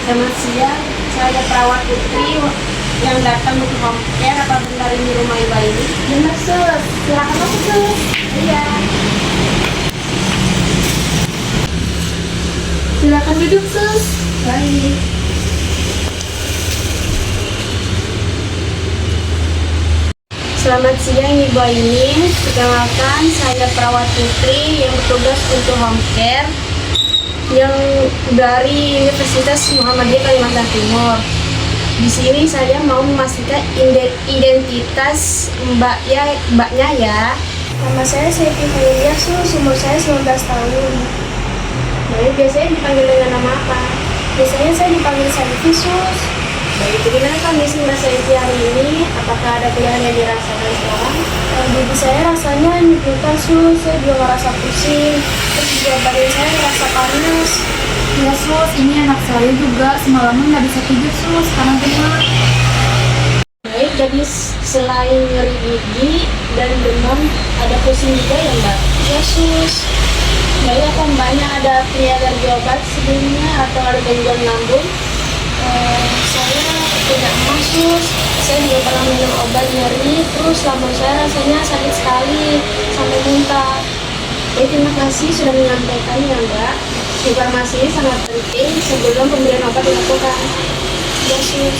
Selamat siang, saya perawat Putri yang datang untuk home care. Apa benar ini rumah Ibu ini? Benar sus, silakan masuk sus. Iya. Silakan duduk sus. Baik. Selamat siang Ibu ini. Perkenalkan, saya perawat Putri yang bertugas untuk home care yang dari Universitas Muhammadiyah Kalimantan Timur. Di sini saya mau memastikan identitas mbaknya ya. Nama saya Siti Failia sus, umur saya 19 tahun. Baik, biasanya dipanggil dengan nama apa? Biasanya saya dipanggil Saifi sus. Baik, bagaimana kondisi Mbak Saifi hari ini? Apakah ada keluhan yang dirasakan sekarang? Gigi saya rasanya nyukutan sus, saya juga ngerasa pusing. Terus juga badan saya ngerasa panas. Ya sus, ini anak saya juga semalaman nggak bisa tidur sus karena demam. Baik, jadi selain nyeri gigi dan demam, ada pusing juga ya Mbak? Ya sus. Baik, apa Mbaknya ada punya alergi obat sebelumnya atau ada gangguan lambung? Saya tidak emang sus. Saya juga pernah minum obat nyeri, terus lambung saya rasanya sakit sekali sampai muntah. Baik, terima kasih sudah menyampaikan ya Mbak. Informasi ini sangat penting sebelum pemberian obat dilakukan. Ya sus.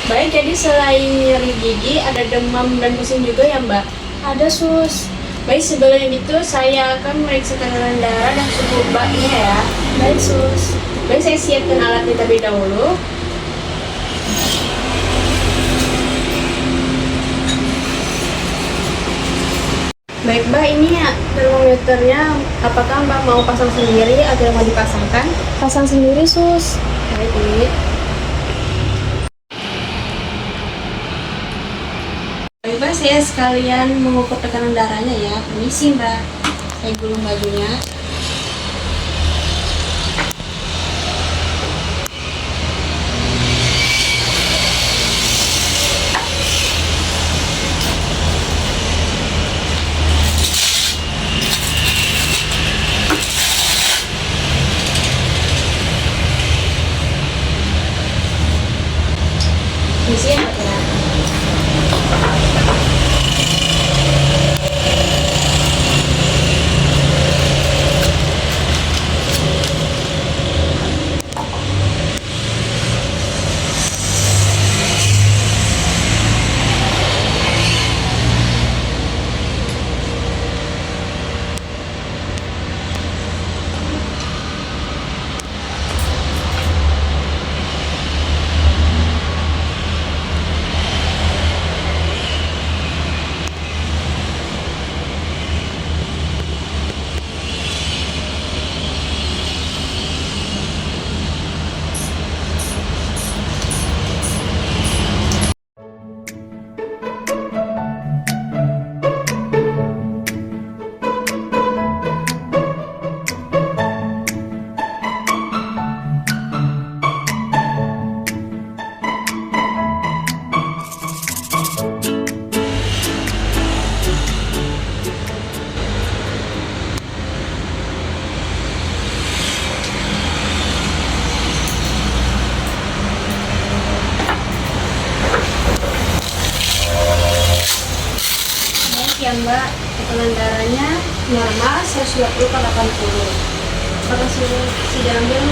Baik, jadi selain nyeri gigi, ada demam dan pusing juga ya Mbak? Ada sus. Baik, sebelum itu saya akan meriksa tekanan darah dan suhu Mbaknya ya. Baik sus. Baik, saya siapkan alatnya terlebih dahulu. Baik Mbak, ini ya termometernya. Apakah Mbak mau pasang sendiri atau mau dipasangkan? Pasang sendiri sus. Baik, ini. Baik Mbak, saya sekalian mengukur tekanan darahnya ya. Permisi Mbak. Saya gulung bajunya. Permisi ya Mbak ya. Ya Mbak, tekanan darahnya normal 120/80. Apakah sudah ambil?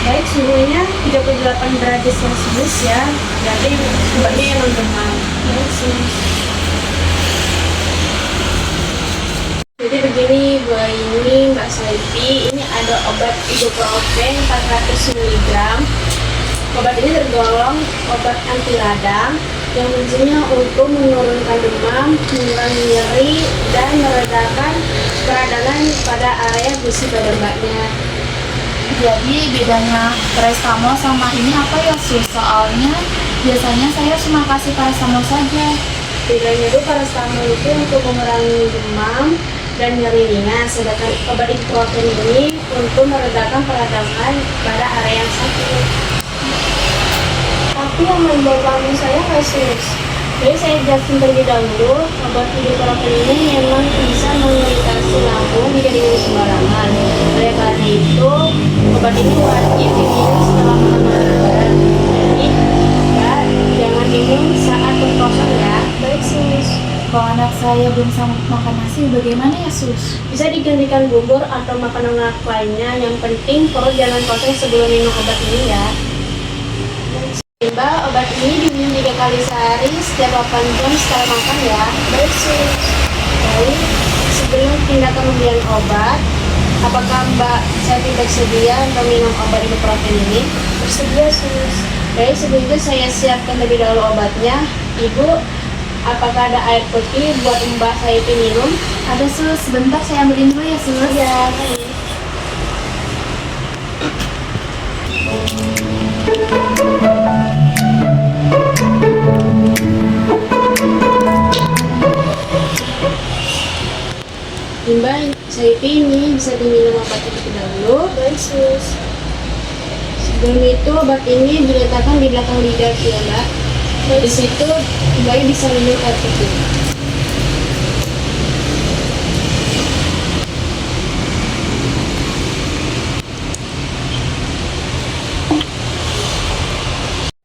Baik, suhunya 38 derajat Celcius ya. Jadi Mbaknya yang demam. Baik sus. Jadi begini Mbak, ini Mbak Saifi, ini ada obat ibuprofen 400 mg. Obat ini tergolong obat anti radang yang fungsinya untuk menurunkan demam, mengurangi nyeri, dan meredakan peradangan pada area gusi pada Mbaknya. Jadi bedanya paracetamol sama ini apa ya sus? Soalnya biasanya saya cuma kasih paracetamol saja. Bedanya itu paracetamol itu untuk mengurangi demam dan nyeri ringan, sedangkan obat ibuprofen ini untuk meredakan peradangan pada area yang sakit. Tapi yang membuat lambung saya nggak sus. Jadi saya jelasin terlebih dahulu, obat ibuprofen ini memang bisa mengiritasi lambung jika diminum sembarangan. Oleh karena itu, obat ini wajib diminum saya belum sanggup makan nasi, bagaimana ya sus? Bisa digantikan bubur atau makanan lainnya. Yang penting perut jangan kosong sebelum minum obat ini ya. Mbak, obat ini diminum 3 kali sehari setiap 8 jam setelah makan ya. Baik sus. Baik, sebelum tindakan pemberian obat, apakah Mbak Selvi bersedia untuk minum obat ibuprofen ini? Bersedia sus. Baik, sebelum itu saya siapkan terlebih dahulu obatnya. Ibu, apakah ada air putih buat Mbak Selvi minum? Ada sus, sebentar saya ambilin dulu ya sus. Ya, baik. Mbak Selvi ini bisa diminum obatnya terlebih dahulu. Baik sus. Sebelum itu obat ini diletakkan di belakang lidah ya Mbak. Di situ Mbak bisa minum air putih.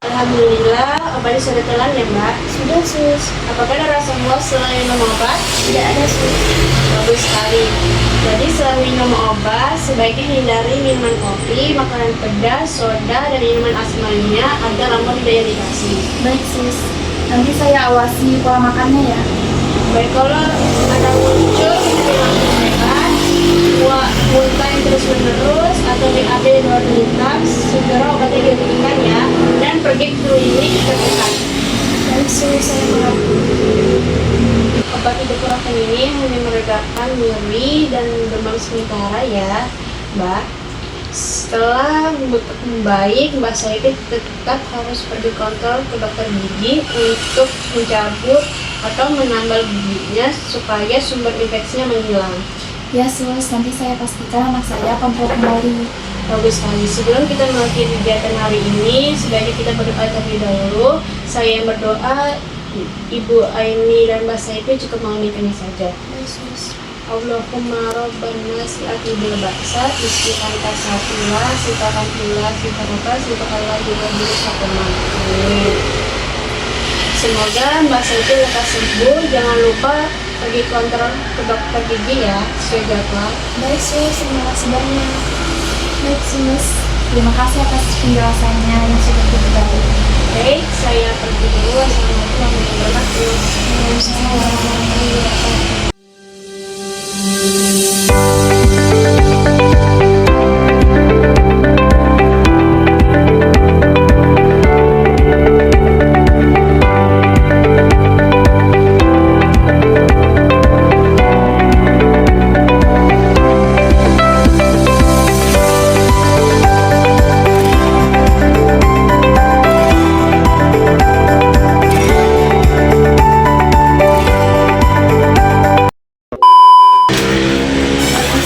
Alhamdulillah obatnya sudah telan ya Mbak. Sudah sus. Apakah ada rasa mual selain minum obat? Tidak ada sus. Bagus sekali. Jadi setelah minum obat, sebaiknya hindari minuman kopi, makanan pedas, soda, dan minuman asam lainnya agar lambung tidak iritasi. Baik sus, nanti saya awasi pola makannya ya. Baik, kalau ada muncul perilaku sehat, muntah yang terus menerus, atau BAB di luar hitam, segera obatnya dihentikan ya, dan pergi ke klinik terdekat. Baik sus, saya mengerti. Obat ibuprofen ini hanya meredakan nyeri dan demam sementara ya, Mbak. Setelah membaik, Mbak Selvi tetap harus pergi kontrol ke dokter gigi untuk mencabut atau menambal giginya supaya sumber infeksinya menghilang. Ya sus, nanti saya pastikan anak saya kontrol kembali. Bagus sekali. Sebelum kita mengakhiri kegiatan hari ini, sebaiknya kita berdoa terlebih dahulu. Saya yang berdoa, Ibu Aini dan Mbak Selvi cukup mengaminkannya saja. Baik sus. Allahumma rabbana si'ati bil ba'sa isti anta satila sitakan pula sitaruka sitakallah juga dulu sakoma. Semoga Mbak Selvi lekas sembuh. Jangan lupa pergi kontrol ke dokter gigi ya sesuai jadwal. Baik sus, terima kasih banyak. Baik sus, terima kasih atas penjelasannya yang sudah berbagi. Baik, saya pergi dulu. Assalamualaikum warahmatullahi wabarakatuh.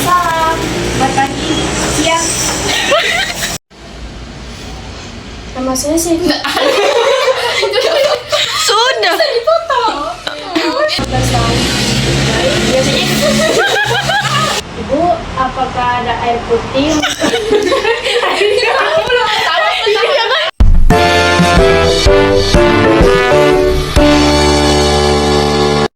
Salam, selamat pagi, siang. Nama saya sih. Sudah. Biasanya Ibu, apakah ada air putih?